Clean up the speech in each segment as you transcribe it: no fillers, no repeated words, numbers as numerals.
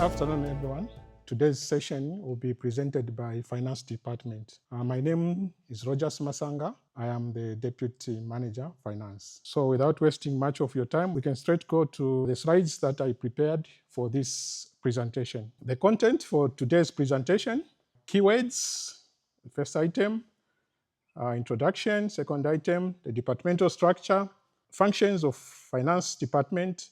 afternoon, everyone. Today's session will be presented by Finance Department. My name is Rodgers Masanga. I am the Deputy Manager, Finance. So without wasting much of your time, we can straight go to the slides that I prepared for this presentation. The content for today's presentation: keywords, first item, introduction, second item, the departmental structure, functions of Finance Department,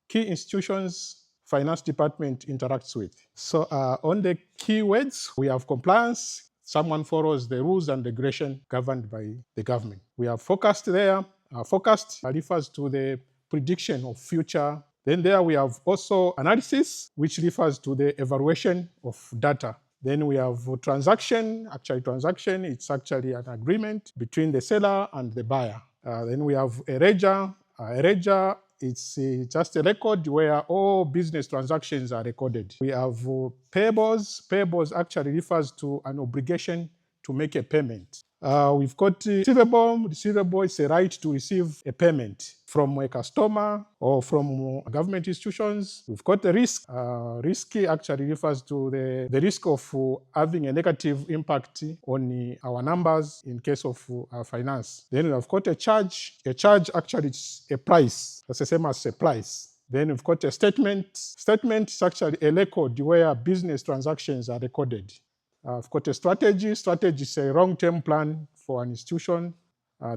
key institutions Finance Department interacts with. So on the keywords, we have compliance. Someone follows the rules and regulation governed by the government. We have forecast there. Forecast refers to the prediction of future. Then there we have also analysis, which refers to the evaluation of data. Then we have transaction. Transaction, it's actually an agreement between the seller and the buyer. Then we have a ledger. A ledger, it's just a record where all business transactions are recorded. We have payables. Payables actually refers to an obligation to make a payment. We've got receivable. Receivable is a right to receive a payment from a customer or from government institutions. We've got the risk. Risk actually refers to the risk of having a negative impact on our numbers in case of finance. Then we've got a charge. A charge actually is a price. That's the same as a price. Then we've got a statement. Statement is actually a record where business transactions are recorded. We've got a strategy. Strategy is a long-term plan for an institution.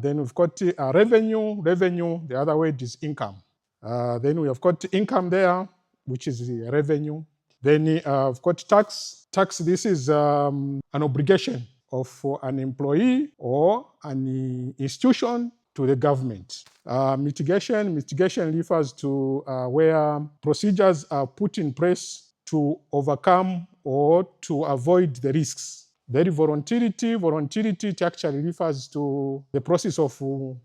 Then we've got revenue. Revenue, the other word is income. Then we have got income there, which is the revenue. Then we've got tax. Tax, this is an obligation of an employee or an institution to the government. Mitigation. Mitigation refers to where procedures are put in place to overcome or to avoid the risks. Then voluntarity. Voluntarity actually refers to the process of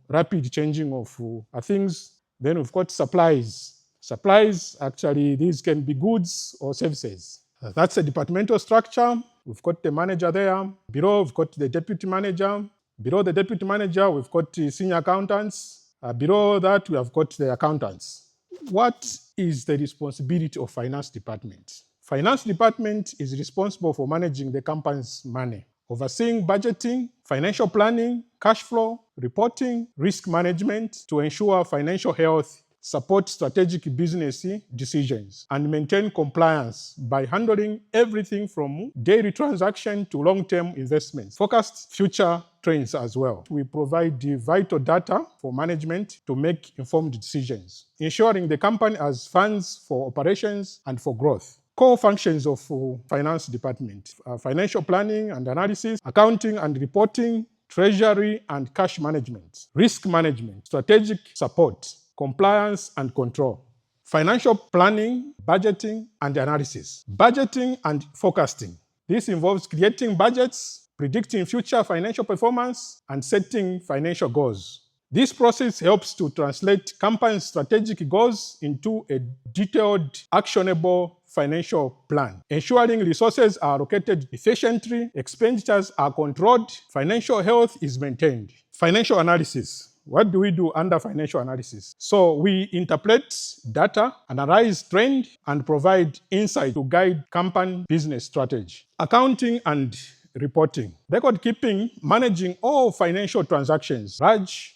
rapid changing of things. Then we've got supplies. Supplies, actually, these can be goods or services. That's a departmental structure. We've got the manager there. Below, we've got the deputy manager. Below the deputy manager, we've got the senior accountants. Below that, we have got the accountants. What is the responsibility of Finance Department? Finance Department is responsible for managing the company's money, overseeing budgeting, financial planning, cash flow, reporting, risk management to ensure financial health, support strategic business decisions, and maintain compliance by handling everything from daily transaction to long-term investments, forecast future trends as well. We provide the vital data for management to make informed decisions, ensuring the company has funds for operations and for growth. Core functions of Finance Department: financial planning and analysis, accounting and reporting, treasury and cash management, risk management, strategic support, compliance and control. Financial planning, budgeting and analysis. Budgeting and forecasting. This involves creating budgets, predicting future financial performance, and setting financial goals. This process helps to translate company's strategic goals into a detailed, actionable financial plan, ensuring resources are allocated efficiently, expenditures are controlled, financial health is maintained. Financial analysis. What do we do under financial analysis? So we interpret data, analyze trend, and provide insight to guide company business strategy. Accounting and reporting. Record keeping, managing all financial transactions,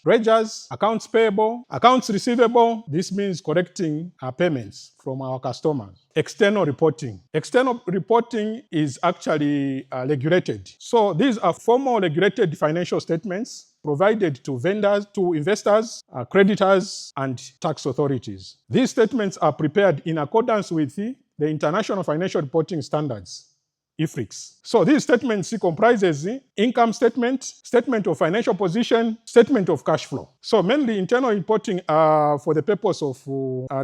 ledgers, accounts payable, accounts receivable. This means collecting payments from our customers. External reporting. External reporting is actually regulated. So these are formal regulated financial statements provided to vendors, to investors, creditors, and tax authorities. These statements are prepared in accordance with the International Financial Reporting Standards, IFRIX. So these statements comprises income statement, statement of financial position, statement of cash flow. So mainly internal reporting for the purpose of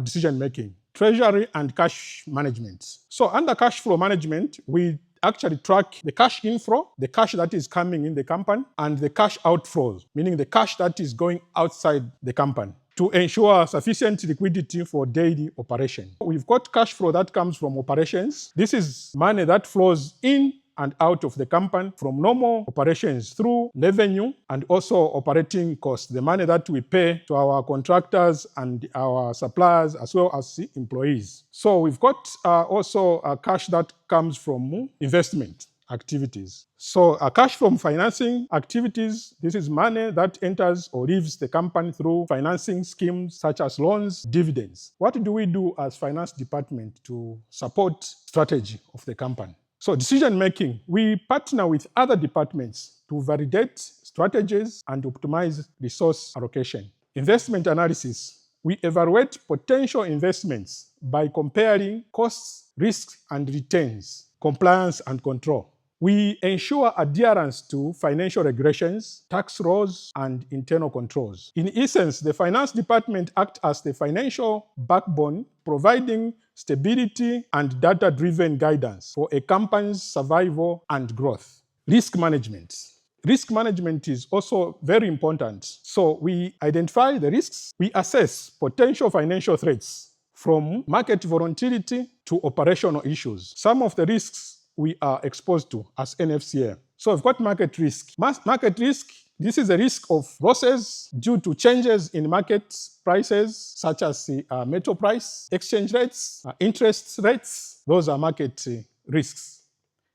decision making, treasury and cash management. So under cash flow management, we actually track the cash inflow, the cash that is coming in the company, and the cash outflows, meaning the cash that is going outside the company, to ensure sufficient liquidity for daily operation. We've got cash flow that comes from operations. This is money that flows in and out of the company from normal operations through revenue and also operating costs, the money that we pay to our contractors and our suppliers as well as the employees. So we've got also cash that comes from investment activities. So cash from financing activities, this is money that enters or leaves the company through financing schemes such as loans, dividends. What do we do as finance department to support strategy of the company? So decision making, we partner with other departments to validate strategies and optimize resource allocation. Investment analysis, we evaluate potential investments by comparing costs, risks, and returns, compliance and control. We ensure adherence to financial regulations, tax laws, and internal controls. In essence, the finance department acts as the financial backbone, providing stability and data-driven guidance for a company's survival and growth. Risk management. Risk management is also very important. So we identify the risks, we assess potential financial threats from market volatility to operational issues. Some of the risks we are exposed to as NFCA. So we've got market risk. Market risk, this is a risk of losses due to changes in market prices, such as the metal price, exchange rates, interest rates. Those are market risks.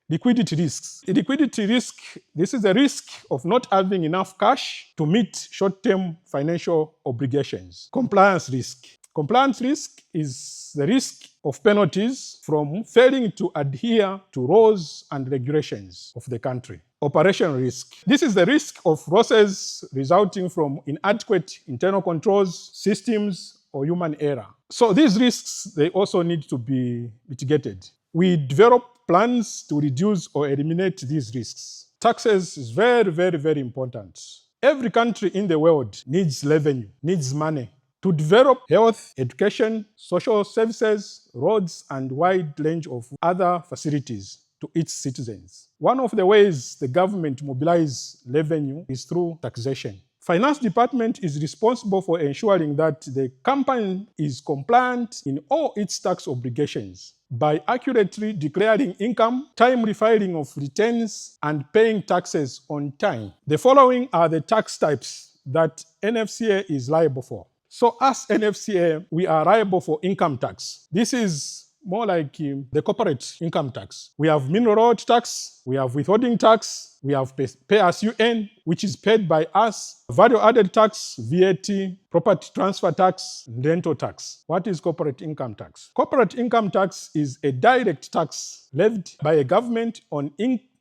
Liquidity risks. Liquidity risk, this is a risk of not having enough cash to meet short-term financial obligations. Compliance risk. Compliance risk is the risk of penalties from failing to adhere to laws and regulations of the country. Operational risk. This is the risk of losses resulting from inadequate internal controls, systems, or human error. So these risks, they also need to be mitigated. We develop plans to reduce or eliminate these risks. Taxes is very, very, very important. Every country in the world needs revenue, needs money to develop health, education, social services, roads, and wide range of other facilities to its citizens. One of the ways the government mobilizes revenue is through taxation. Finance department is responsible for ensuring that the company is compliant in all its tax obligations by accurately declaring income, timely filing of returns, and paying taxes on time. The following are the tax types that NFCA is liable for. So as NFCA, we are liable for income tax. This is more like the corporate income tax. We have mineral royalty tax, we have withholding tax, we have pay as you earn, which is paid by us, value added tax, VAT, property transfer tax, rental tax. What is corporate income tax? Corporate income tax is a direct tax levied by a government on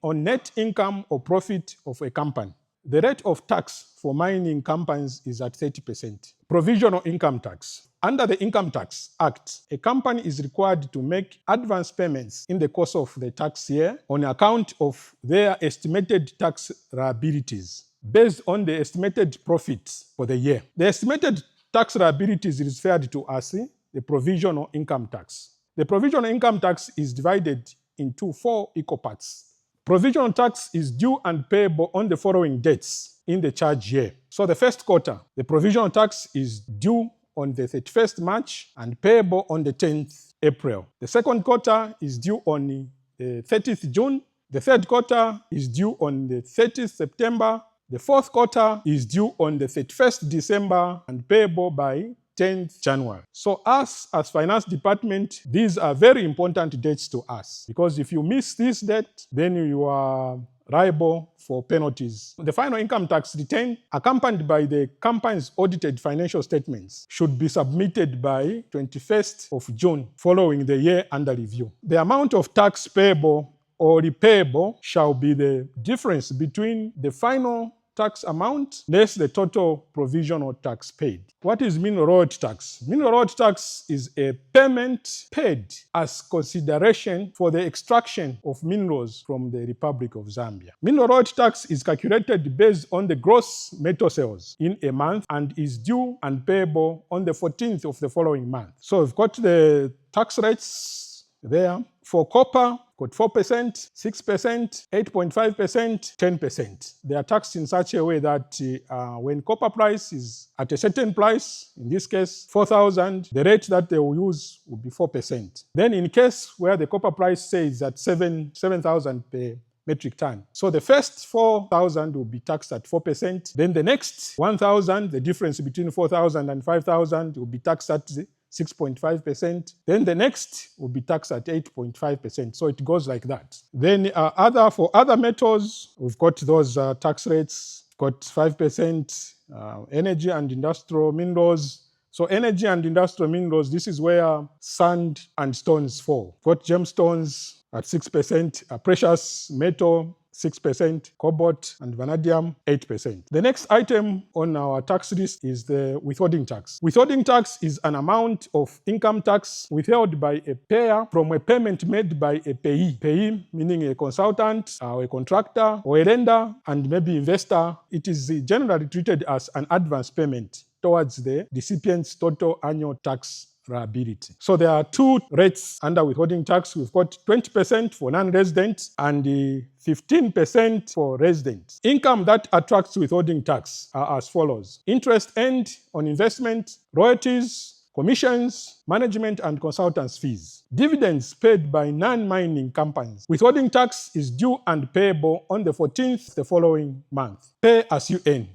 net income or profit of a company. The rate of tax for mining companies is at 30%. Provisional income tax. Under the Income Tax Act, a company is required to make advance payments in the course of the tax year on account of their estimated tax liabilities based on the estimated profits for the year. The estimated tax liabilities is referred to as the provisional income tax. The provisional income tax is divided into 4 equal parts. Provisional tax is due and payable on the following dates in the charge year. So the first quarter, the provisional tax is due on the 31st March and payable on the 10th April. The second quarter is due on the 30th June. The third quarter is due on the 30th September. The fourth quarter is due on the 31st December and payable by 10th January. So us as finance department, these are very important dates to us, because if you miss this date, then you are liable for penalties. The final income tax return, accompanied by the company's audited financial statements, should be submitted by 21st of June following the year under review. The amount of tax payable or repayable shall be the difference between the final tax amount less the total provisional tax paid. What is mineral royalty tax? Mineral royalty tax is a payment paid as consideration for the extraction of minerals from the Republic of Zambia. Mineral royalty tax is calculated based on the gross metal sales in a month and is due and payable on the 14th of the following month. So we've got the tax rates there. For copper, got 4%, 6%, 8.5%, 10%. They are taxed in such a way that when copper price is at a certain price, in this case 4,000, the rate that they will use will be 4%. Then in case where the copper price says at 7,000 per metric ton. So the first 4,000 will be taxed at 4%. Then the next 1,000, the difference between 4,000 and 5,000 will be taxed at 6.5%. Then the next will be taxed at 8.5%. So it goes like that. Then for other metals, we've got those tax rates. Got 5%, energy and industrial minerals. So energy and industrial minerals, this is where sand and stones fall. Got gemstones at 6%, precious metal 6%, cobalt and vanadium 8%. The next item on our tax list is the withholding tax. Withholding tax is an amount of income tax withheld by a payer from a payment made by a payee. Payee meaning a consultant, or a contractor, or a lender, and maybe investor. It is generally treated as an advance payment towards the recipient's total annual tax liability. So there are two rates under withholding tax. We've got 20% for non-residents and 15% for residents. Income that attracts withholding tax are as follows: interest earned on investment, royalties, commissions, management and consultants fees. Dividends paid by non-mining companies. Withholding tax is due and payable on the 14th of the following month. Pay as you earn.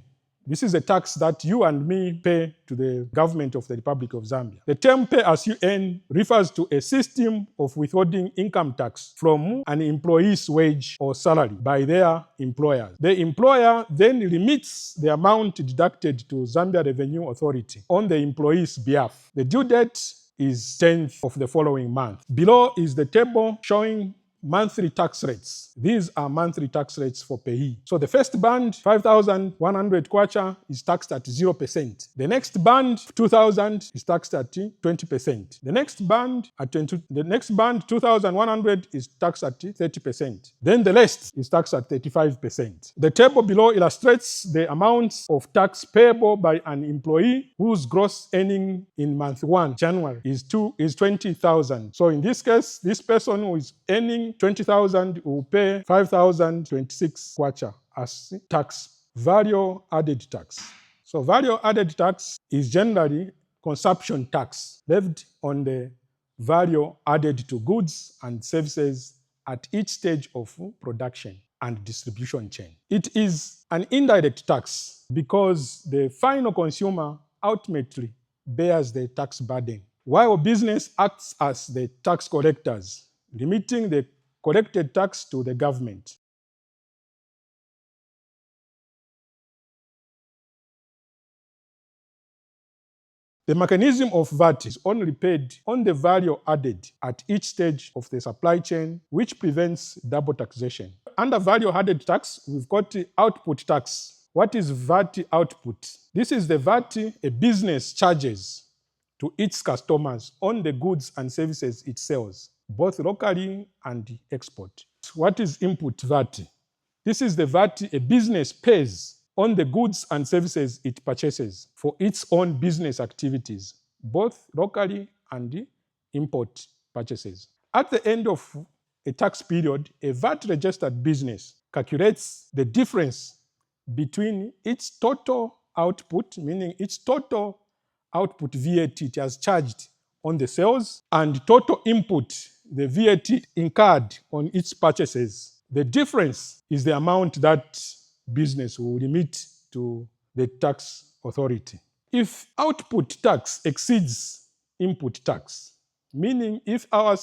This is a tax that you and me pay to the government of the Republic of Zambia. The term pay as you earn refers to a system of withholding income tax from an employee's wage or salary by their employers. The employer then remits the amount deducted to Zambia Revenue Authority on the employee's behalf. The due date is 10th of the following month. Below is the table showing monthly tax rates. These are monthly tax rates for payee. So the first band, 5,100 kwacha, is taxed at 0%. The next band, 2,000, is taxed at 20%. The next band, 2,100, is taxed at 30%. Then the rest is taxed at 35%. The table below illustrates the amounts of tax payable by an employee whose gross earning in month 1, January, is 20,000. So in this case, this person who is earning 20,000 will pay 5,026 kwacha as tax, value added tax. So value added tax is generally consumption tax levied on the value added to goods and services at each stage of production and distribution chain. It is an indirect tax because the final consumer ultimately bears the tax burden, while business acts as the tax collectors, remitting the collected tax to the government. The mechanism of VAT is only paid on the value added at each stage of the supply chain, which prevents double taxation. Under value added tax, we've got output tax. What is VAT output? This is the VAT a business charges to its customers on the goods and services it sells, both locally and export. What is input VAT? This is the VAT a business pays on the goods and services it purchases for its own business activities, both locally and import purchases. At the end of a tax period, a VAT-registered business calculates the difference between its total output, meaning its total output VAT it has charged on the sales, and total input, the VAT incurred on its purchases. The difference is the amount that business will remit to the tax authority. If output tax exceeds input tax, meaning if our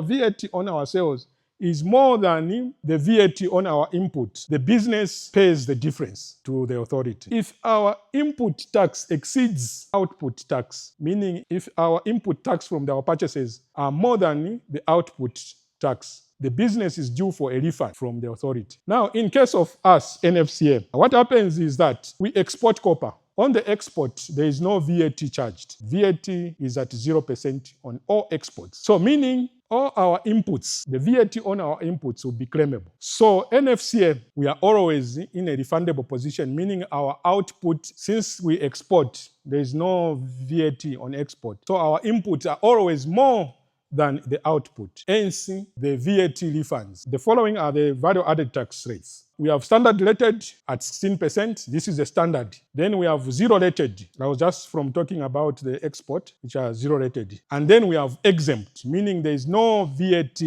VAT on our sales is more than the VAT on our input, the business pays the difference to the authority. If our input tax exceeds output tax, meaning if our input tax from our purchases are more than the output tax, the business is due for a refund from the authority. Now, in case of us, NFCA, what happens is that we export copper. On the export, there is no VAT charged. VAT is at 0% on all exports. So meaning all our inputs, the VAT on our inputs will be claimable. So NFCA, we are always in a refundable position, meaning our output, since we export, there is no VAT on export. So our inputs are always more than the output. Hence, the VAT refunds. The following are the value-added tax rates. We have standard rated at 16%. This is the standard. Then we have zero rated. That was just from talking about the export, which are zero rated. And then we have exempt, meaning there is no VAT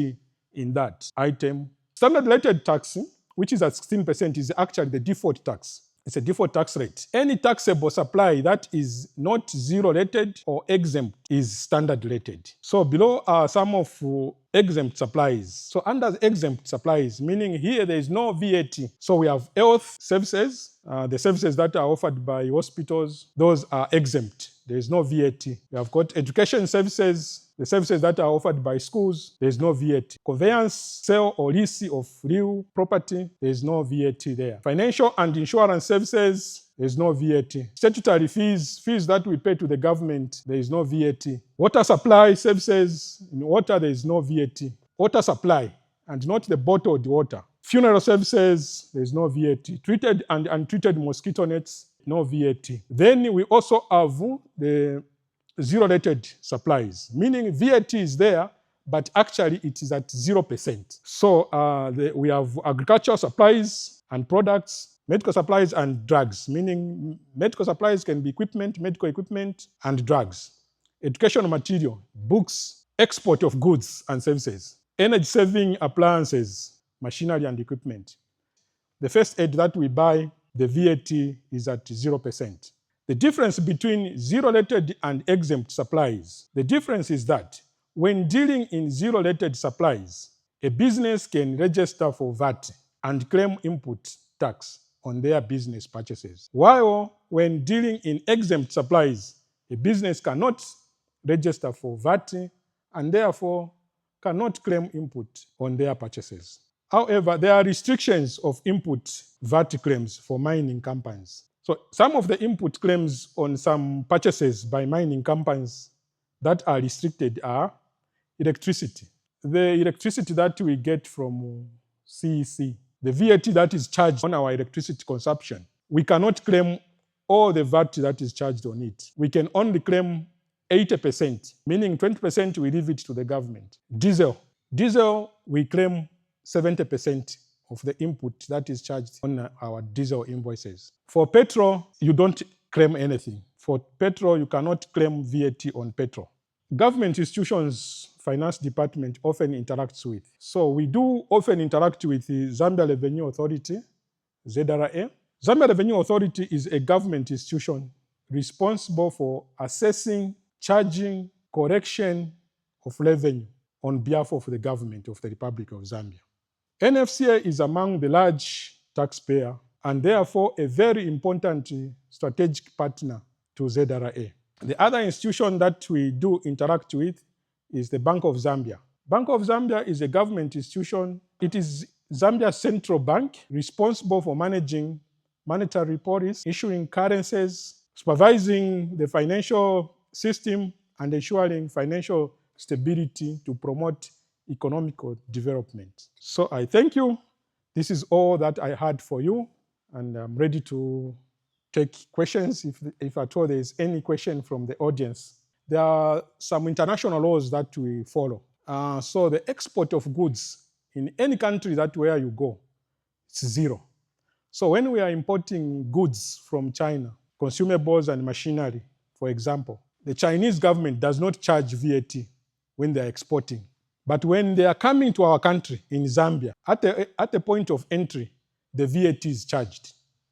in that item. Standard rated tax, which is at 16%, is actually the default tax. It's a default tax rate. Any taxable supply that is not zero rated or exempt is standard rated. So below are some of exempt supplies. So under exempt supplies, meaning here there is no VAT. So we have health services, the services that are offered by hospitals, those are exempt. There is no VAT. We have got education services, the services that are offered by schools, there is no VAT. Conveyance, sale or lease of real property, there is no VAT there. Financial and insurance services, there is no VAT. Statutory fees that we pay to the government, there is no VAT. Water supply services, in water there is no VAT. Water supply, and not the bottled water. Funeral services, there is no VAT. Treated and untreated mosquito nets, no VAT. Then we also have the zero-rated supplies, meaning VAT is there, but actually it is at 0%. So we have agricultural supplies and products, medical supplies and drugs, meaning medical supplies can be equipment, medical equipment, and drugs. Educational material, books, export of goods and services, energy-saving appliances, machinery and equipment. The first aid that we buy, the VAT is at 0%. The difference between zero-rated and exempt supplies, the difference is that when dealing in zero-rated supplies, a business can register for VAT and claim input tax on their business purchases. While when dealing in exempt supplies, a business cannot register for VAT and therefore cannot claim input on their purchases. However, there are restrictions of input VAT claims for mining companies. So some of the input claims on some purchases by mining companies that are restricted are electricity. The electricity that we get from CEC, the VAT that is charged on our electricity consumption, we cannot claim all the VAT that is charged on it. We can only claim 80%, meaning 20% we leave it to the government. Diesel, we claim 70% of the input that is charged on our diesel invoices. For petrol, you don't claim anything. For petrol, you cannot claim VAT on petrol. Government institutions, finance department often interacts with. So we do often interact with the Zambia Revenue Authority, ZRA. Zambia Revenue Authority is a government institution responsible for assessing, charging, collection of revenue on behalf of the government of the Republic of Zambia. NFCA is among the large taxpayers and therefore a very important strategic partner to ZRA. The other institution that we do interact with is the Bank of Zambia. Bank of Zambia is a government institution. It is Zambia's central bank responsible for managing monetary policy, issuing currencies, supervising the financial system, and ensuring financial stability to promote economic development. So I thank you. This is all that I had for you, and I'm ready to take questions if at all there is any question from the audience. There are some international laws that we follow. So the export of goods in any country where you go, it's zero. So when we are importing goods from China, consumables and machinery, for example, the Chinese government does not charge VAT when they are exporting. But when they are coming to our country in Zambia, at the point of entry, the VAT is charged.